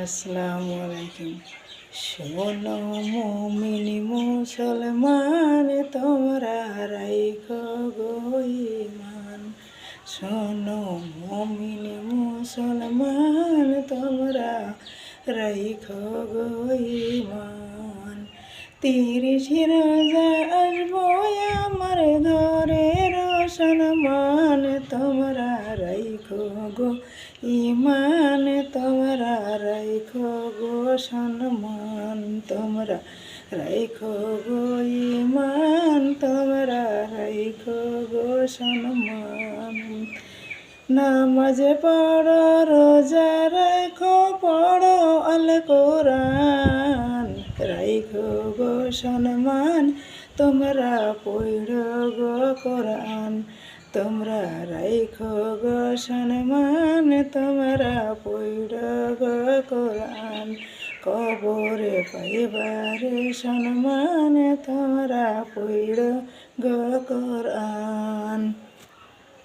আসসালামু আলাইকুম। শোনো মুমিনি মুসলমান, তোমরা রাইখো গো ঈমান। শোনো মুমিনি মুসলমান, তোমরা রাইখো গো ঈমান। 30 রোজা আসবো আমার ঘরে রোশনমান, তোমরা রাইখো গো ঈমান, তোমরা রাইখো গো সম্মান, তোমরা রাইখো গো ঈমান, তোমরা রাইখো গো সম্মান। নামাজ পড়ো, রোজা রাখো, পড়ো আল কোরআন, রাইখো গো সম্মান, তোমরা পড়ো গো কোরআন, তোমরা রাইখো গো সম্মান, তোমরা পড়ো গো কোরআন। কবরে পাইবারে সম্মান, তোমরা পড়ো গো কোরআন।